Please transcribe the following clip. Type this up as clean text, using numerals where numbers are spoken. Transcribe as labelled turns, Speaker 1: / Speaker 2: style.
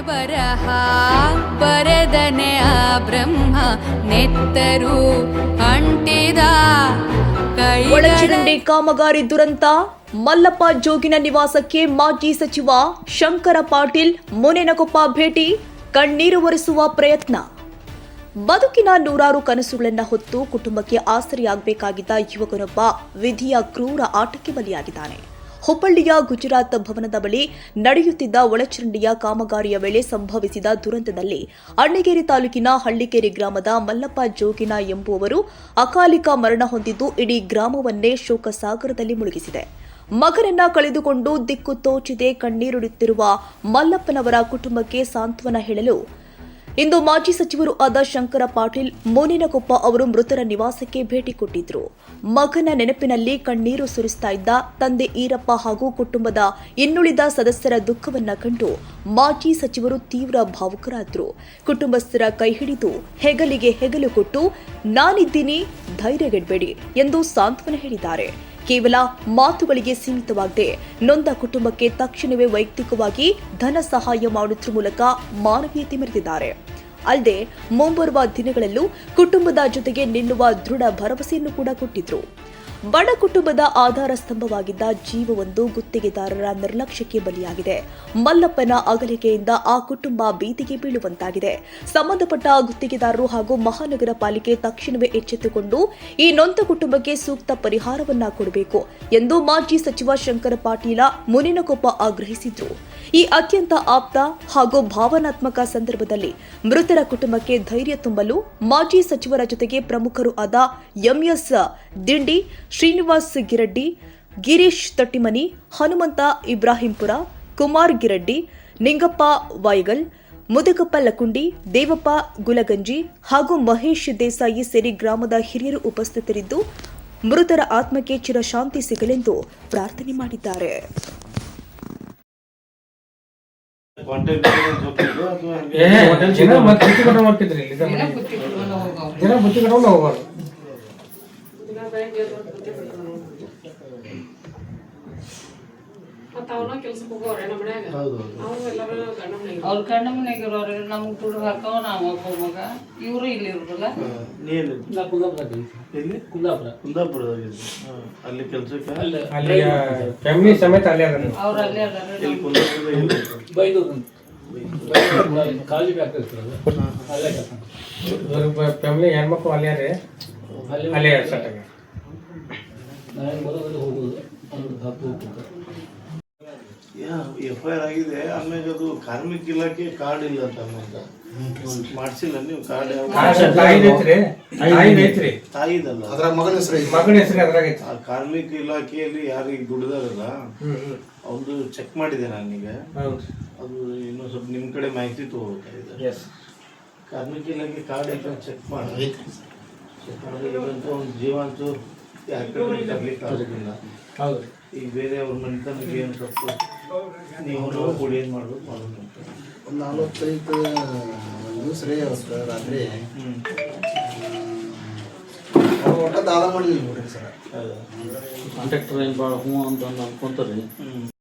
Speaker 1: ಬರಹ ಬರೆದನೆ ಆ ಬ್ರಹ್ಮ ನೆತ್ತರು ಅಂಟಿದ
Speaker 2: ಒಳಚರಂಡಿ ಕಾಮಗಾರಿ ದುರಂತ. ಮಲ್ಲಪ್ಪ ಜೋಗಿನ ನಿವಾಸಕ್ಕೆ ಮಾಜಿ ಸಚಿವ ಶಂಕರ ಪಾಟೀಲ್ ಮುನೇನಕೊಪ್ಪ ಭೇಟಿ, ಕಣ್ಣೀರು ಒರೆಸುವ ಪ್ರಯತ್ನ. ಬದುಕಿನ ನೂರಾರು ಕನಸುಗಳನ್ನ ಹೊತ್ತು ಕುಟುಂಬಕ್ಕೆ ಆಸರೆಯಾಗಬೇಕಾಗಿದ್ದ ಯುವಕನೊಬ್ಬ ವಿಧಿಯ ಕ್ರೂರ ಆಟಕ್ಕೆ ಬಲಿಯಾಗಿದ್ದಾನೆ. ಹುಬ್ಬಳ್ಳಿಯ ಗುಜರಾತ್ ಭವನದ ಬಳಿ ನಡೆಯುತ್ತಿದ್ದ ಒಳಚರಂಡಿಯ ಕಾಮಗಾರಿಯ ವೇಳೆ ಸಂಭವಿಸಿದ ದುರಂತದಲ್ಲಿ ಅಣ್ಣಿಗೇರಿ ತಾಲೂಕಿನ ಹಳ್ಳಿಕೇರಿ ಗ್ರಾಮದ ಮಲ್ಲಪ್ಪ ಜೋಗಿನ ಎಂಬುವವರು ಅಕಾಲಿಕ ಮರಣ ಹೊಂದಿದ್ದು ಇಡೀ ಗ್ರಾಮವನ್ನೇ ಶೋಕಸಾಗರದಲ್ಲಿ ಮುಳುಗಿಸಿದೆ. ಮಗನನ್ನ ಕಳೆದುಕೊಂಡು ದಿಕ್ಕು ತೋಚದೆ ಕಣ್ಣೀರಿಡುತ್ತಿರುವ ಮಲ್ಲಪ್ಪನವರ ಕುಟುಂಬಕ್ಕೆ ಸಾಂತ್ವನ ಹೇಳಲು ಇಂದು ಮಾಜಿ ಸಚಿವರು ಆದ ಶಂಕರ ಪಾಟೀಲ್ ಮುನೇನಕೊಪ್ಪ ಅವರು ಮೃತರ ನಿವಾಸಕ್ಕೆ ಭೇಟಿ ಕೊಟ್ಟಿದ್ರು. ಮಗನ ನೆನಪಿನಲ್ಲಿ ಕಣ್ಣೀರು ಸುರಿಸ್ತಾ ಇದ್ದ ತಂದೆ ಈರಪ್ಪ ಹಾಗೂ ಕುಟುಂಬದ ಇನ್ನುಳಿದ ಸದಸ್ಯರ ದುಃಖವನ್ನ ಕಂಡು ಮಾಜಿ ಸಚಿವರು ತೀವ್ರ ಭಾವುಕರಾದರು. ಕುಟುಂಬಸ್ಥರ ಕೈ ಹಿಡಿದು ಹೆಗಲಿಗೆ ಹೆಗಲು ಕೊಟ್ಟು ನಾನಿದ್ದೀನಿ, ಧೈರ್ಯಗೆಡಬೇಡಿ ಎಂದು ಸಾಂತ್ವನ ಹೇಳಿದ್ದಾರೆ. ಕೇವಲ ಮಾತುಗಳಿಗೆ ಸೀಮಿತವಾಗದೆ ನೊಂದ ಕುಟುಂಬಕ್ಕೆ ತಕ್ಷಣವೇ ವೈಯಕ್ತಿಕವಾಗಿ ಧನ ಸಹಾಯ ಮಾಡುವುದರ ಮೂಲಕ ಮಾನವೀಯತೆ ಮೆರೆದಿದ್ದಾರೆ. ಅಲ್ಲದೆ ಮುಂಬರುವ ದಿನಗಳಲ್ಲೂ ಕುಟುಂಬದ ಜೊತೆಗೆ ನಿಲ್ಲುವ ದೃಢ ಭರವಸೆಯನ್ನು ಕೂಡ ಕೊಟ್ಟಿದ್ರು. ಬಡ ಕುಟುಂಬದ ಆಧಾರ ಸ್ತಂಭವಾಗಿದ್ದ ಜೀವವೊಂದು ಗುತ್ತಿಗೆದಾರರ ನಿರ್ಲಕ್ಷ್ಯಕ್ಕೆ ಬಲಿಯಾಗಿದೆ. ಮಲ್ಲಪ್ಪನ ಅಗಲಿಕೆಯಿಂದ ಆ ಕುಟುಂಬ ಬೀದಿಗೆ ಬೀಳುವಂತಾಗಿದೆ. ಸಂಬಂಧಪಟ್ಟ ಗುತ್ತಿಗೆದಾರರು ಹಾಗೂ ಮಹಾನಗರ ಪಾಲಿಕೆ ತಕ್ಷಣವೇ ಎಚ್ಚೆತ್ತುಕೊಂಡು ಈ ನೊಂದ ಕುಟುಂಬಕ್ಕೆ ಸೂಕ್ತ ಪರಿಹಾರವನ್ನ ಕೊಡಬೇಕು ಎಂದು ಮಾಜಿ ಸಚಿವ ಶಂಕರ ಪಾಟೀಲ ಮುನೇನಕೊಪ್ಪ ಆಗ್ರಹಿಸಿದ್ರು. ಈ ಅತ್ಯಂತ ಆಪ್ತ ಹಾಗೂ ಭಾವನಾತ್ಮಕ ಸಂದರ್ಭದಲ್ಲಿ ಮೃತರ ಕುಟುಂಬಕ್ಕೆ ಧೈರ್ಯ ತುಂಬಲು ಮಾಜಿ ಸಚಿವರ ಜೊತೆಗೆ ಪ್ರಮುಖರು ಆದ ಎಂಎಸ್ ದಿಂಡಿ, ಶ್ರೀನಿವಾಸ್ ಗಿರಡ್ಡಿ, ಗಿರೀಶ್ ತಟ್ಟಿಮನಿ, ಹನುಮಂತ ಇಬ್ರಾಹಿಂಪುರ, ಕುಮಾರ್ ಗಿರಡ್ಡಿ, ನಿಂಗಪ್ಪ ವಾಯ್ಗಲ್, ಮುದಗಪ್ಪ ಲಕುಂಡಿ, ದೇವಪ್ಪ ಗುಲಗಂಜಿ ಹಾಗೂ ಮಹೇಶ್ ದೇಸಾಯಿ ಸೇರಿ ಗ್ರಾಮದ ಹಿರಿಯರು ಉಪಸ್ಥಿತರಿದ್ದು ಮೃತರ ಆತ್ಮಕ್ಕೆ ಚಿರಶಾಂತಿ ಸಿಗಲೆಂದು ಪ್ರಾರ್ಥನೆ ಮಾಡಿದ್ದಾರೆ.
Speaker 3: ಅವ್ರ ಗಂಡ ಮನೆಗಿರೋರು ನಮ್ಗೆ ದುಡ್ಡು ಹಾಕವ ನಾವು ಒಬ್ಬ ಮಗ, ಇವರು ಇಲ್ಲಿ ಇರೋದಿಲ್ಲ.
Speaker 4: ಅಲ್ಲಿ ಕೆಲಸಕ್ಕೆ
Speaker 5: ಫ್ಯಾಮಿಲಿ ಸಮೇತ ಅಲ್ಲೇ
Speaker 3: ಅವ್ರು ಅಲ್ಲೇ ಅದಾರ.
Speaker 5: ಫ್ಯಾಮಿಲಿ ಹೆಣ್ಮಕ್ಳು ಅಲ್ಲೇ ರೀ, ಅಲ್ಲೇ
Speaker 4: FIR ಆಗಿದೆ. ಆಮೇಲೆ ಅದು ಕಾರ್ಮಿಕ ಇಲಾಖೆ ಕಾರ್ಡ್ ಇಲ್ಲ ಅಂತ ಮಾಡಿಸಿಲ್ಲ ನೀವು ಕಾರ್ಡ್? ತಾಯಿದಲ್ಲ,
Speaker 5: ಮಗನ ಹೆಸರು.
Speaker 4: ಕಾರ್ಮಿಕ ಇಲಾಖೆಯಲ್ಲಿ ಯಾರಿಗೆ ದುಡಿದಾರಲ್ಲ ಅವ್ದು ಚೆಕ್ ಮಾಡಿದೆ ನಾನೀಗ. ಅದು ಇನ್ನೂ ಸ್ವಲ್ಪ ನಿಮ್ಮ ಕಡೆ ಮಾಹಿತಿ ತಗೋಬೇಕಾಗಿದೆ. ಕಾರ್ಮಿಕ ಇಲಾಖೆ ಕಾರ್ಡ್ ಐತೆ ಚೆಕ್ ಮಾಡಿ. ಒಂದು ಜೀವಂತೂ ತರ್ಲಿಕ್ಕೆ ಆಗೋದಿಲ್ಲ. ಈಗ ಬೇರೆ ಅವ್ರ ಮನೆತನಕ್ಕೆ ಏನು ಸ್ವಲ್ಪ ನೀವು ಕೂಡಿ ಏನು ಮಾಡ್ಬೇಕು ಮಾಡೋದು.
Speaker 6: ಒಂದು 45 ದಿವಸ ರೀ ಅವತ್ತು ರಾತ್ರಿ ಒಟ್ಟು ದಾದ ಮಾಡಿದ್ವಿ ನೋಡ್ರಿ ಸರ್.
Speaker 4: ಕಾಂಟ್ರಾಕ್ಟರ್ ಏನು ಭಾಳ ಹ್ಞೂ ಅಂತ ಅನ್ಕೊಂತಾರೆ.